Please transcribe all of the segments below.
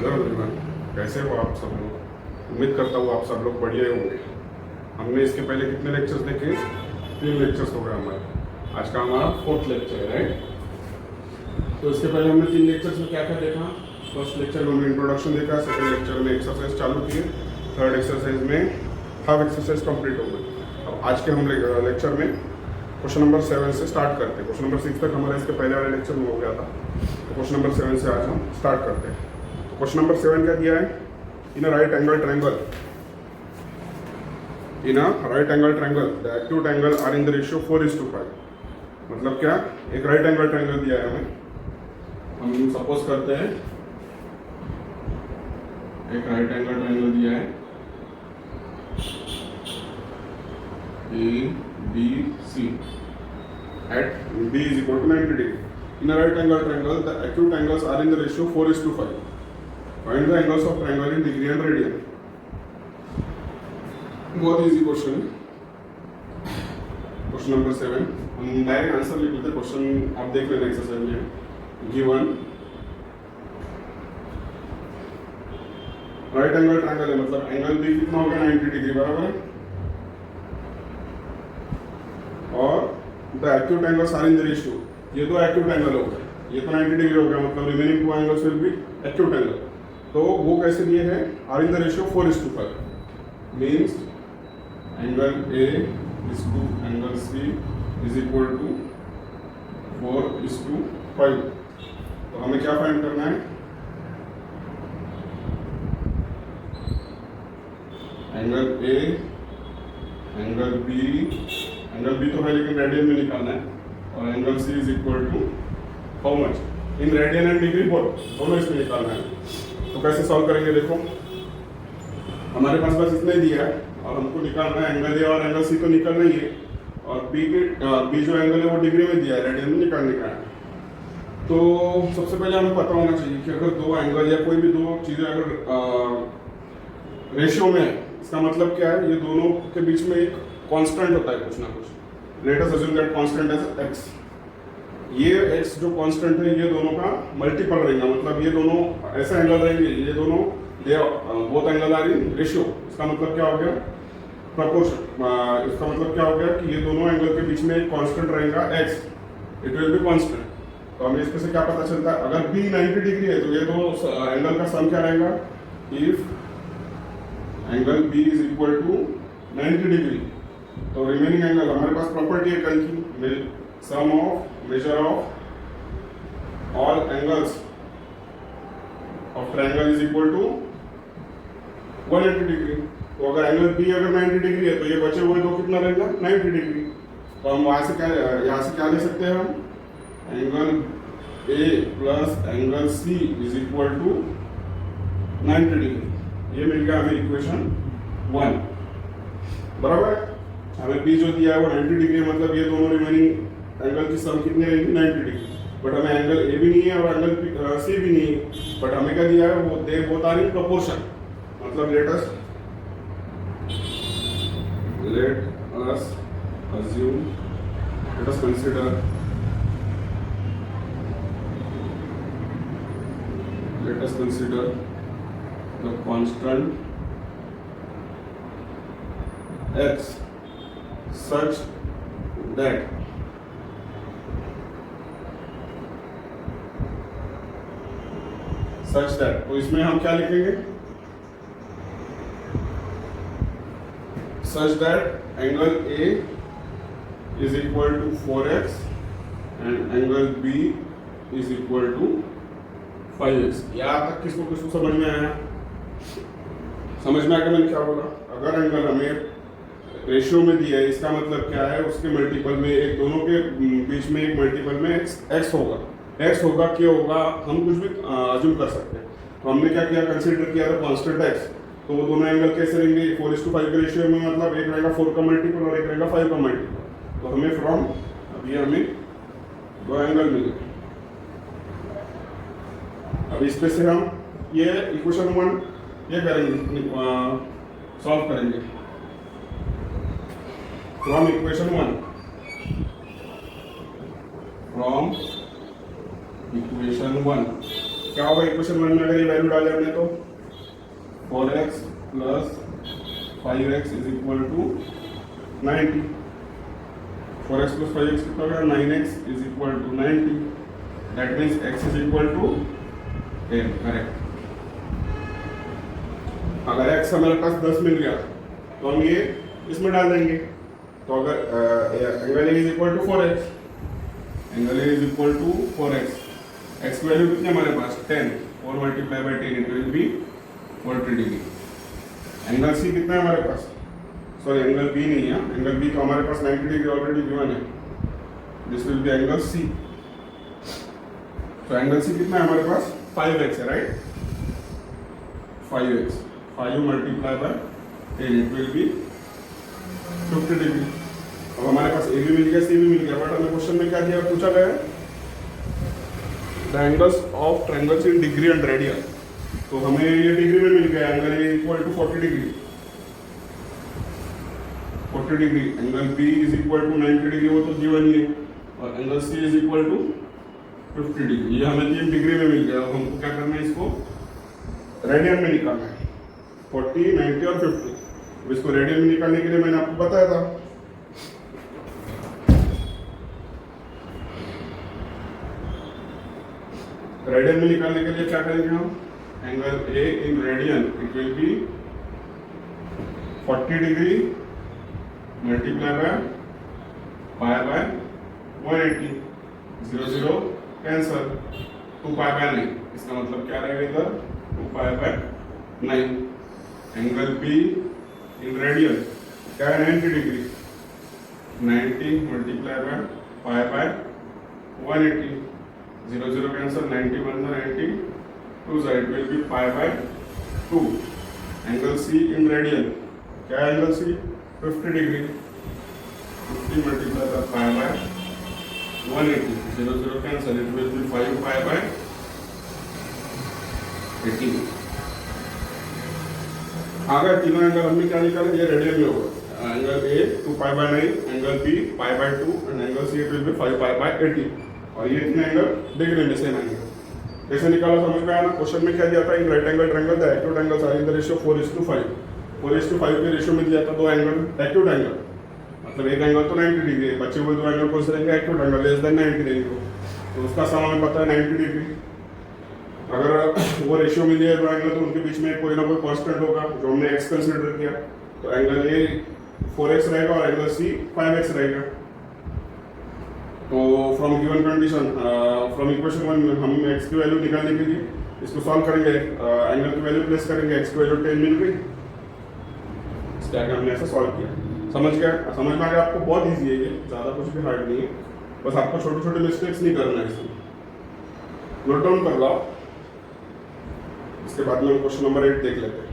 Hello everyone, कैसे हो आप सब लोग। उम्मीद करता हूँ आप सब लोग बढ़िया ही होंगे। हमने इसके पहले कितने लेक्चर्स देखे? 3 लेक्चर्स हो गए हमारे। आज का हमारा 4th लेक्चर है, राइट। तो इसके पहले हमने 3 लेक्चर्स में क्या क्या देखा? फर्स्ट लेक्चर में हमने इंट्रोडक्शन देखा, सेकंड लेक्चर में एक्सरसाइज चालू किए, थर्ड एक्सरसाइज में हाफ एक्सरसाइज कंप्लीट हो गई। अब आज के हम लेक्चर में क्वेश्चन नंबर 7 से स्टार्ट करते हैं। क्वेश्चन नंबर 6 तक हमारा इसके पहले वाले लेक्चर में हो गया था, तो क्वेश्चन नंबर 7 से आज हम स्टार्ट करते हैं। तो क्वेश्चन नंबर 7 क्या दिया है? In a right angle triangle, in a right angle triangle the acute angle are in the ratio 4:5। मतलब क्या? एक राइट एंगल ट्रायंगल दिया है हमें। हम सपोज करते हैं एक राइट एंगल ट्रायंगल दिया है ABC at B is equal to 90 degree. In a right angle triangle, the acute angles are in the ratio 4:5. Find the angles of triangle in degree and radian. बहुत easy question है। Question number 7 हम direct answer लिख लेते हैं। Question आप देख लेना exercise में गिवन राइट एंगल ट्रायंगल है, मतलब एंगल भी कितना हो गया? 90 डिग्री, बराबर है। और the acute angles are in the ratio, ये दो एक्यूट एंगल हो गए, ये तो 90 डिग्री हो गया, मतलब remaining 2 angles will be acute angle. तो वो कैसे दिए हैं? Are in the ratio 4:5 means angle A is to angle C is equal to 4:5। तो हमें क्या फाइंड करना है? एंगल A, एंगल B तो है लेकिन रेडियन में निकालना है, और angle C is equal to how much in radian and degree, दोनों इसमें निकालना है। तो कैसे सॉल्व करेंगे? देखो, हमारे पास बस इतना ही दिया है और हमको निकालना है एंगल A और एंगल C तो निकालना ही है, और B जो एंगल है वो डिग्री में दिया है, रेडियन में निकालने का है। तो सबसे पहले हमें पता होना चाहिए कि अगर दो एंगल या कोई भी दो चीज़ें अगर रेशियो में है, इसका मतलब क्या है? ये दोनों के बीच में एक कांस्टेंट होता है कुछ ना कुछ। Let us assume that constant as x। ये x जो कांस्टेंट है ये दोनों का मल्टीपल रहेगा, मतलब ये दोनों ऐसा एंगल रहेंगे, ये दोनों both angle are in ratio. इसका मतलब क्या हो गया? प्रपोर्शन। इसका मतलब क्या हो गया कि ये दोनों एंगल के बीच में एक कांस्टेंट रहेगा x, it will be constant. तो हमें इसमें से क्या पता चलता है? अगर b 90 डिग्री है तो ये दो एंगल का सम क्या रहेगा? If angle B is equal to 90 degree, तो रिमेनिंग एंगल, हमारे पास प्रॉपर्टी है कल की, sum of measure of all angles of triangle is equal to 180 degree. तो अगर एंगल B अगर 90 डिग्री है तो ये बचे हुए दो कितना रहेगा? 90 डिग्री। तो हम यहाँ से क्या ले सकते हैं? हम angle A plus angle C is equal to 90 degree. ये मिल गया हमें इक्वेशन 1, बराबर। हमें B जो दिया है वो 90 डिग्री, मतलब ये दोनों रिमेनिंग एंगल की सम कितनी रहेगी? 90 डिग्री। बट हमें एंगल A भी नहीं है और एंगल C भी नहीं है, बट हमें क्या दिया है? वो they both are in proportion. मतलब let us assume, let us consider, the constant x such that तो इसमें हम क्या लिखेंगे? such that angle A is equal to 4x and angle B is equal to 5x। यहाँ तक किसको समझ में आया? समझ में आया मैंने क्या बोला? अगर एंगल हमें रेशियो में दिया है, इसका मतलब क्या है? उसके मल्टीपल में, एक दोनों के बीच में एक मल्टीपल में x होगा। x होगा, क्या होगा? हम कुछ भी अज्यूम कर सकते हैं। तो हमने क्या किया? कंसीडर किया था कांस्टेंट x। तो वो दोनों एंगल कैसे रहेंगे? 4:5 के रेशियो में, मतलब एक रहेगा 4 का मल्टीपल और एक रहेगा 5 का मल्टीपल। तो हमें फ्रॉम अभी हमें दो एंगल मिले। अब इसमें से हम ये इक्वेशन 1 ये करेंगे, सॉल्व करेंगे फ्रॉम इक्वेशन 1। from equation 1 क्या होगा इक्वेशन 1 में अगर ये वैल्यू डाले हमने तो 4x plus 5x is equal to 90। 4x plus 5x कितना होगा 9x is equal to 90। That means x is equal to 10। Correct. अगर x हमारे पास 10 मिल गया तो हम ये इसमें डाल देंगे। तो अगर angle A is equal to 4x, angle A is equal to 4x, x की वैल्यू कितनी हमारे पास 10, 4 multiply by 10 it will be 40 degree. Angle C कितना है हमारे पास, सॉरी एंगल बी नहीं है, एंगल बी तो हमारे पास 90 डिग्री ऑलरेडी गिवन है। This will be angle C. तो एंगल सी कितना है हमारे पास 5x है, right. 5x, 5 multiply by 10 it will be 50 degree. अब हमारे पास ए भी मिल गया, सी भी मिल गया, बट हमें क्वेश्चन में क्या दिया, पूछा गया है the angles of triangles in degree and radian. तो हमें ये डिग्री में मिल गया, angle A equal to 40 degree, 40 degree. Angle B is equal to 90 degree, वो तो गिवन ही है, और angle C is equal to 50 degree. ये हमें 3 डिग्री में मिल गया। अब हमको क्या करना है, इसको रेडियन में निकालना है, 40, 90 और 50। इसको रेडियन में निकालने के लिए मैंने आपको बताया था रेडियन में निकालने के लिए क्या करेंगे हम, angle A in radian it will be 40 degree multiply by pi by 180, 0 0 cancel, 2 pi by 9, इसका मतलब क्या रहेगा इधर 2 pi by 9। Angle B in radian क्या है 90 degree, 90 multiply by pi by 180, 0 0 cancel, 90 1 90, 2 it will be pi by 2। Angle C in radian क्या है angle C 50 degree, 50 multiply by pi by 180, 0 0 cancel, it will be 5 pi by 80। अगर तीनों angle हमने क्या निकाले, ये रेडियन में होगा। Angle A 2 pi by 9, angle B pi by 2 and angle C it will be 5 pi by 80। और ये इतने एंगल डिग्री में सेम एंगल कैसे निकाला समझ में आया ना। क्वेश्चन में क्या दिया था, in right angle triangle the acute angles are in the ratio 4:5, 4:5 के रेशियो में दिया था दो एंगल एक्यूट एंगल, मतलब एक एंगल तो 90 डिग्री है, बचे हुए दो एंगल कौन से रहेंगे, acute angle less than 90 degree. तो उसका सम हमें पता है 90 डिग्री। अगर वो रेशियो मिल जाए दो एंगल तो उनके बीच में कोई ना कोई कांस्टेंट होगा जो हमने x कंसीडर किया। तो एंगल ए 4x रहेगा और एंगल सी 5x रहेगा। तो from given condition, from equation 1 हम x की वैल्यू निकालने के लिए इसको सॉल्व करेंगे, एंगल की वैल्यू प्लेस करेंगे, x की वैल्यू 10 मिल गई, इसके आगे हमने ऐसा सॉल्व किया। समझ में आ गया आपको, बहुत ईजी है ये, ज़्यादा कुछ भी हार्ड नहीं है, बस आपको छोटे छोटे मिस्टेक्स नहीं करना है इसमें, नोट डाउन कर लो। इसके बाद में हम क्वेश्चन नंबर 8 देख लेते हैं।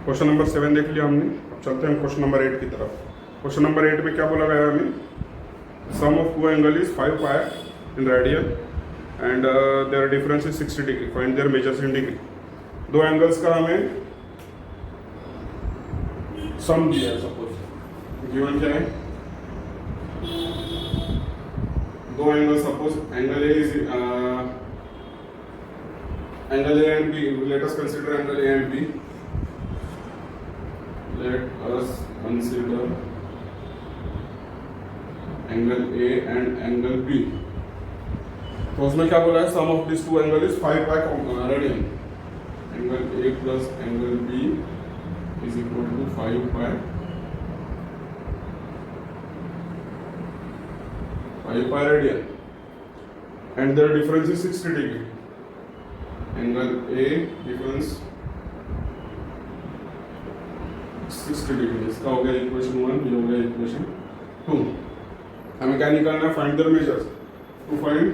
क्वेश्चन नंबर 7 देख लिया हमने, अब चलते हैं क्वेश्चन नंबर 8 की तरफ। क्वेश्चन नंबर 8 में क्या बोला गया हमें, sum of two angle is 5 pi in radian and their difference is 60 degree, find their measures in degree. दो एंगल्स का हमें सम दिया है, सपोज गिवन क्या है, दो angle, suppose angle A is angle A and B, let us consider angle A and B, let us consider angle A and angle B। तो उसमें क्या बोला है, sum of these two angle is 5 pi radian, angle A plus angle B is equal to 5 pi radian and their difference is 60 degree। angle A difference 60 degree, इसका हो गया equation 1, ये हो गया इक्वेशन 2। हमें क्या निकालना है, find their measures. To find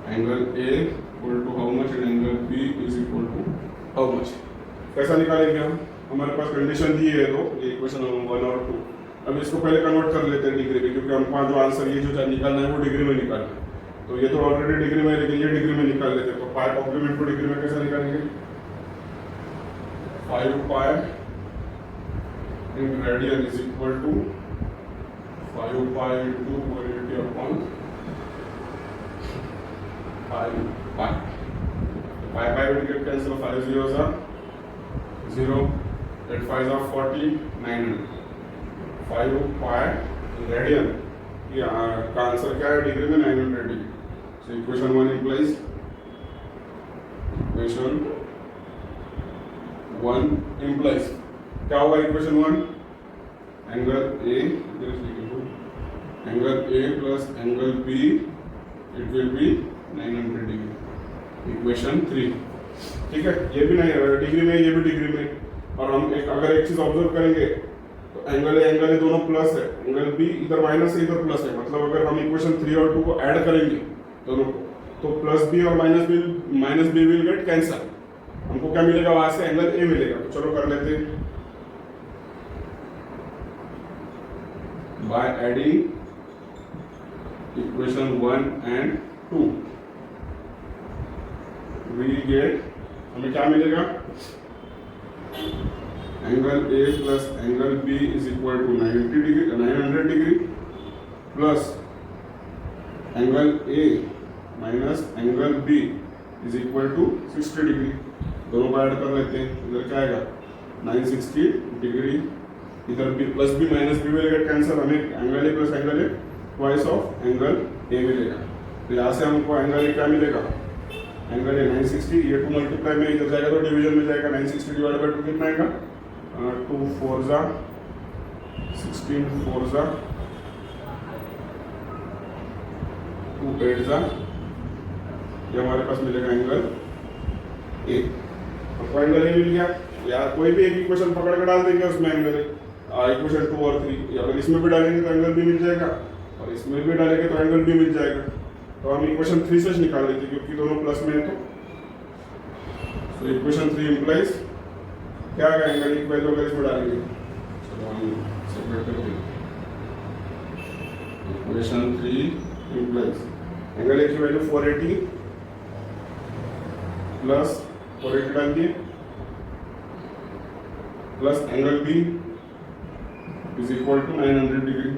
angle A equal to how much and angle B is equal to how much. कैसा निकालेंगे हम, हमारे पास कंडीशन दी है तो ये इक्वेशन 1 और 2। अब इसको पहले कन्वर्ट कर लेते हैं डिग्री में, क्योंकि हमको जो आंसर ये जो निकालना है वो डिग्री में निकालना है। तो ये तो ऑलरेडी डिग्री में है, लेकिन ये डिग्री में निकाल लेते हैं। तो पाई कॉम्प्लीमेंट को डिग्री में कैसे निकालेंगे, 5 pi in radian is equal to 5 pi into 180 upon 5 pi. 5 pi will get cancel, 5 zeros are 0, 8 5s are 40, 900। 5 pi radian का आंसर क्या है डिग्री में? 900 degree. So equation 1 implies equation 1 implies क्या होगा equation 1? Angle A plus angle B it will B 900 degree. Equation 3, ठीक है। ये भी नहीं डिग्री में, ये भी डिग्री में। और हम अगर एक चीज ऑब्जर्व करेंगे तो एंगल ए दोनों प्लस है, एंगल बी इधर माइनस है इधर प्लस है। मतलब अगर हम इक्वेशन 3 और 2 को ऐड करेंगे दोनों को, तो प्लस बी और minus B will get cancel. हमको क्या मिलेगा? वहां से एंगल ए मिलेगा। तो चलो कर लेते हैं। By adding equation 1 and 2 we get, हमें क्या मिलेगा? Angle A plus angle B is equal to 900 degree plus angle A minus angle B is equal to 60 degree. दोनों को ऐड कर लेते हैं। इधर क्या आएगा? 960 डिग्री। इधर B plus B minus B will get cancel, हमें angle A plus angle A twice of angle A मिलेगा। तो यहाँ से हमको एंगल ए क्या मिलेगा? एंगल ए 960, ये 2 मल्टीप्लाई में इधर जाएगा तो डिवीजन में जाएगा। 960 डिवाइड बाई 2 कितना आएगा? 2 4 जा 16, 4 जा 2 8 जा, ये हमारे पास मिलेगा एंगल ए। हमको एंगल ए मिल गया। या कोई भी एक इक्वेशन पकड़ के डाल देंगे उसमें एंगल इक्वेशन 2 और 3, अगर इसमें भी डालेंगे तो एंगल बी मिल जाएगा और इसमें भी डालेंगे तो एंगल बी मिल जाएगा। तो हम इक्वेशन 3 से निकाल लेते क्योंकि दोनों प्लस में है। तो इक्वेशन 3 implies क्या आएगा? एंगल की वैल्यू अगर इसमें डालेंगे, चलो हम सेपरेट करते हैं। इक्वेशन 3 implies एंगल ए की वैल्यू 480 प्लस 480 डाल दिए plus angle B is equal to 900 degree.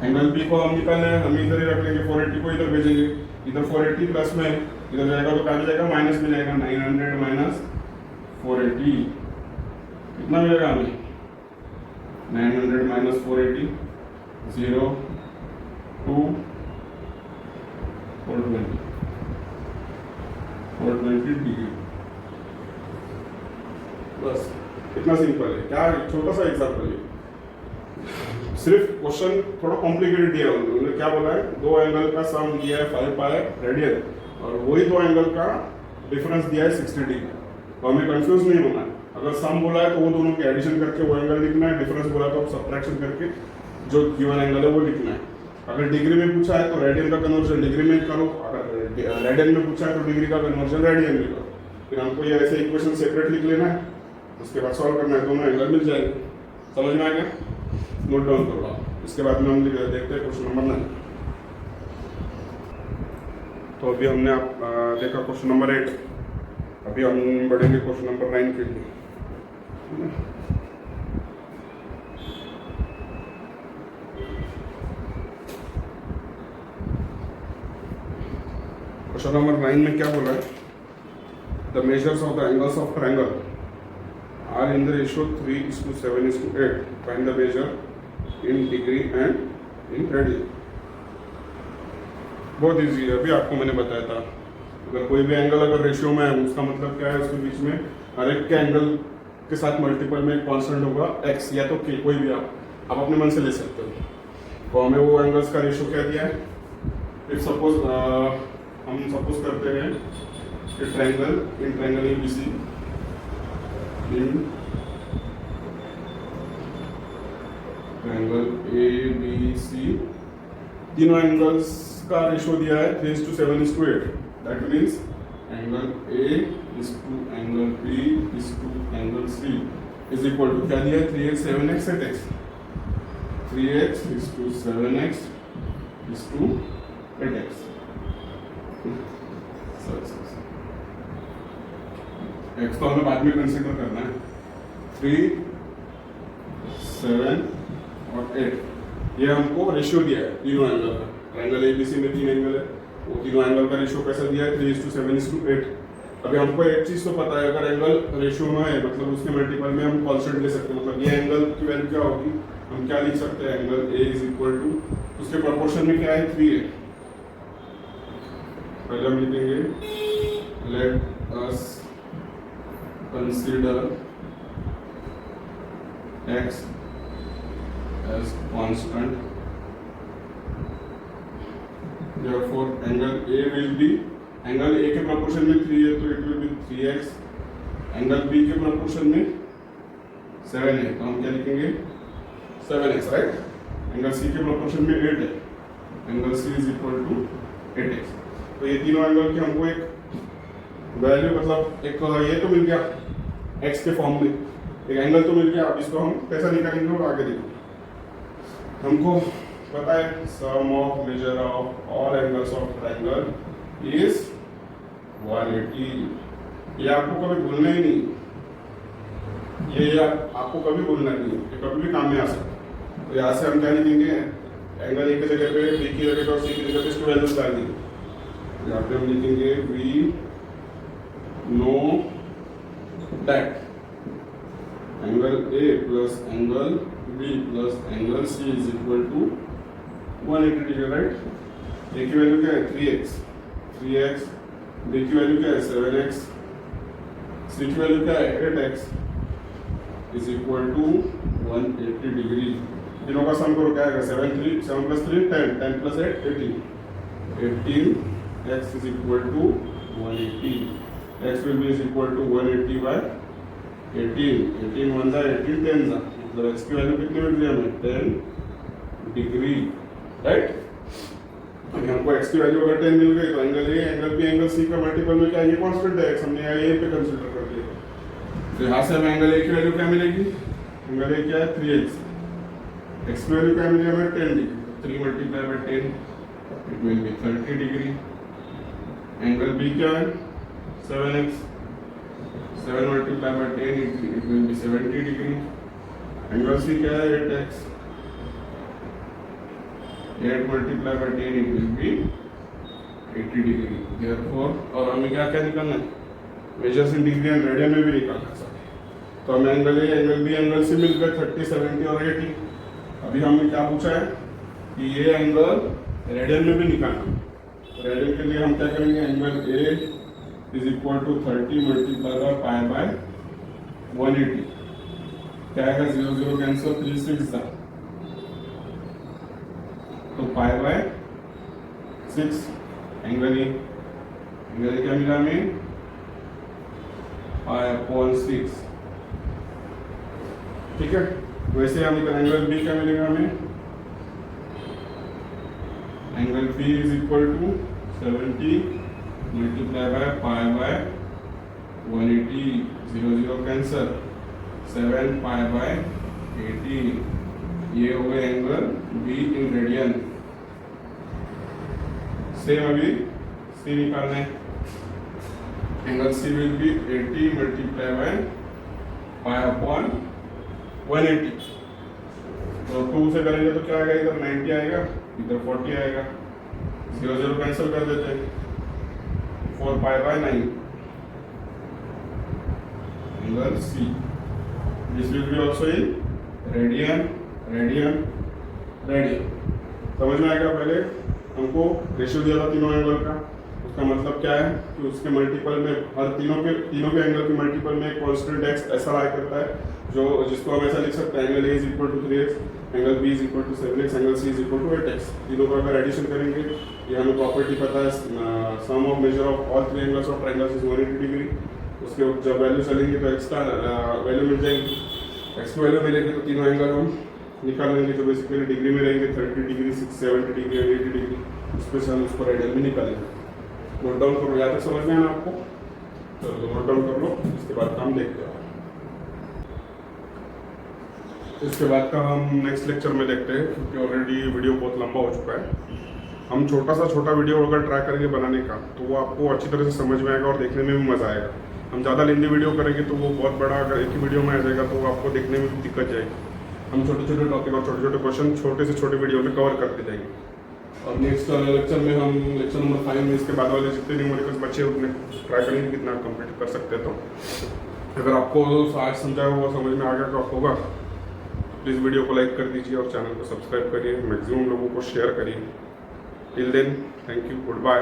Angle B को हम निकालना है, हम इधर ही रख लेंगे। 480 को इधर भेजेंगे, इधर 480 प्लस में इधर जाएगा तो क्या जाएगा? माइनस में जाएगा। 900 माइनस 480 कितना मिलेगा हमें? 900 माइनस 480 0 2 420 डिग्री। बस इतना सिंपल है। क्या छोटा सा एग्जांपल है, सिर्फ क्वेश्चन थोड़ा कॉम्प्लिकेटेड दिया है। उन्होंने क्या बोला है? 2 एंगल का सम दिया है 5 पाई रेडियन और वही 2 एंगल का डिफरेंस दिया है 60 डिग्री। तो हमें कंफ्यूज नहीं होना है। अगर सम बोला है तो वो दोनों के एडिशन करके वो एंगल लिखना है, डिफरेंस बोला तो सब्ट्रैक्शन करके जो गिवन एंगल है वो लिखना है। अगर डिग्री में पूछा है तो रेडियन का कन्वर्जन डिग्री में करो, अगर रेडियन में पूछा है तो डिग्री का कन्वर्जन रेडियन में करो। फिर हमको ये ऐसे इक्वेशन सेपरेट लिख लेना है, उसके बाद सॉल्व करना है, दोनों एंगल मिल जाएंगे। समझ में आ गया? नोट डाउन करो आप। इसके बाद में हम देखते हैं क्वेश्चन नंबर 9। तो अभी हमने देखा क्वेश्चन नंबर 8, अभी हम बढ़ेंगे क्वेश्चन नंबर 9 के लिए। क्वेश्चन नंबर 9 में क्या बोला है? The measures of the angles of triangle are in the ratio 3:7:8. Find the measure in degree and in radian. बहुत इजी है, अभी आपको मैंने बताया था। अगर कोई भी एंगल अगर रेशियो में है उसका मतलब क्या है? उसके बीच में हर एक के एंगल के साथ मल्टीपल में एक कांस्टेंट होगा x या तो k, कोई भी आप अपने मन से ले सकते हो। तो हमें वो एंगल्स का रेशियो क्या दिया है? इफ सपोज हम सपोज करते हैं कि triangle ABC in triangle ABC तीनों एंगल्स का रेशियो दिया है 3:7:8. That means angle A is to angle B is to angle C is equal to क्या दिया है? 3x 7x 8x. 3x is to 7x is to 8x. x तो हमें बाद में कंसीडर करना है। 3 7 और 8, ये हमको रेशियो दिया है तीनों एंगल का। ट्रायंगल एबीसी में 3 एंगल है, वो तीनों एंगल का रेशियो कैसा दिया है 3:7:8। अभी हमको एक चीज़ तो पता है, अगर एंगल रेशियो में है मतलब उसके मल्टीपल में हम कांस्टेंट ले सकते हैं। मतलब ये एंगल की वैल्यू क्या होगी, हम क्या लिख सकते हैं, angle A is equal to उसके प्रोपोर्शन में क्या है 3 है। पहले हम लिखेंगे let us consider x as constant, therefore angle A will be, angle A के प्रोपोर्शन में 3 है तो it will be 3x, angle B के प्रोपोर्शन में 7 है तो हम क्या लिखेंगे 7x, राइट। एंगल C के प्रोपोर्शन में 8 है, angle C is equal to 8x। तो ये तीनों एंगल की हमको एक वैल्यू, मतलब एक ये तो मिल गया x के फॉर्म में, एक एंगल तो मिल गया। अब इसको हम कैसा निकालेंगे और आगे देखो। हमको पता है sum of measure of all angles of triangle is 180। ये आपको कभी भूलना ही नहीं, ये आपको कभी भूलना नहीं, ये कभी भी काम में आ सकता है। तो यहाँ से हम क्या लिखेंगे, एंगल एक जगह पे बी की जगह पे और सी की जगह पे इसको वैल्यूज डाल देंगे। यहाँ पे हम लिखेंगे we know that angle A plus angle B plus angle C is equal to 180 degree, right. A की वैल्यू क्या है 3x, B की वैल्यू क्या है 7x, C की वैल्यू क्या है 8x is equal to 180 degree. तीनों का सम करो क्या आएगा 7 + 3 10 + 8 18x is equal to 180, x will be is equal to 180 by 18 1 जा 18 10 जा, मतलब x की वैल्यू कितनी मिल रही है हमें 10 डिग्री, राइट। अभी हमको x की वैल्यू अगर 10 मिल गई तो angle A angle B angle C का मल्टीपल में क्या ये कांस्टेंट है x, हमने A पे कंसीडर कर लिया। तो यहाँ से हमें एंगल A की वैल्यू क्या मिलेगी, एंगल A क्या है 3x, x की वैल्यू क्या मिलेगी हमें 10 degree, 3 × 10 it will B 30 degree. Angle B क्या है 7x, 7 × 10 it will be 70 degree. Angle C क्या है 8x, 8 × 10 it will be 80 degree. Therefore, और हमें क्या क्या निकालना है, measures in degree and radian में भी निकालना है। तो हमें angle A angle B angle C मिल गए 30 70 और 80। अभी हमने क्या पूछा है कि ये एंगल रेडियन में भी निकालना। तो रेडियन के लिए हम क्या करेंगे, angle A is equal to 30 multiply by pi by 180, क्या आएगा 0 0 कैंसिल 3 6 था तो पाई बाय 6 एंगल ए क्या मिला हमें पाई/6, ठीक है। वैसे हम एंगल बी क्या मिलेगा हमें, angle B is equal to 70 multiply by pi by 180, 0 0 cancel 7 pi by 80, ये हो गए angle B in radian. Same अभी सी निकालना है, angle C will be 80 multiply by पाई/180। तो 2 से करेंगे तो क्या आएगा, इधर 90 आएगा इधर 40 आएगा, 0 0 कैंसिल कर देते हैं, 4 पाई/9 angle C। This will be also in radian. समझ में आएगा। पहले हमको रेशियो दिया था तीनों एंगल का, उसका मतलब क्या है कि उसके मल्टीपल में हर तीनों के एंगल के मल्टीपल में एक कांस्टेंट x ऐसा आया करता है जो जिसको हम ऐसा लिख सकते हैं, angle A is equal to 3x, angle B is equal to 7x, angle C is equal to 8x। तीनों का अगर एडिशन करेंगे, ये हमें प्रॉपर्टी पता है, sum of measure of all 3 angles of triangles is 180 degree. उसके जब वैल्यू चलेंगे तो x का वैल्यू मिल जाएगी, x की वैल्यू मिलेगी तो तीनों एंगल हम निकाल लेंगे जो बेसिकली डिग्री में रहेंगे, 30 डिग्री 70 डिग्री और 80 डिग्री। उस पर से हम उसको रेडियन में निकालेंगे। नोट डाउन करो, यहाँ तक समझ में आना आपको, तो नोट डाउन कर लो, इसके बाद काम देखते हैं। इसके बाद का हम नेक्स्ट लेक्चर में देखते हैं, क्योंकि ऑलरेडी वीडियो बहुत लंबा हो चुका है। हम छोटा वीडियो अगर ट्राई करेंगे बनाने का तो वो आपको अच्छी तरह से समझ में आएगा और देखने में भी मज़ा आएगा। हम ज़्यादा लेंदी वीडियो करेंगे तो वो बहुत बड़ा अगर एक ही वीडियो में आ जाएगा तो वो आपको देखने में भी दिक्कत जाएगी। हम छोटे छोटे टॉपिक और छोटे छोटे क्वेश्चन छोटे से छोटे वीडियो में कवर करते जाएंगे। और नेक्स्ट लेक्चर में हम लेक्चर नंबर 5 में इसके बाद वाले जितने न्यूमेरिकल्स बचे उतने ट्राई करेंगे कितना कंप्लीट कर सकते हैं। तो अगर आपको आज समझा हुआ समझ में आ गया तो होगा, प्लीज़ वीडियो को लाइक कर दीजिए और चैनल को सब्सक्राइब करिए, मैक्सिमम लोगों को शेयर करिए। Till then, thank you, good bye.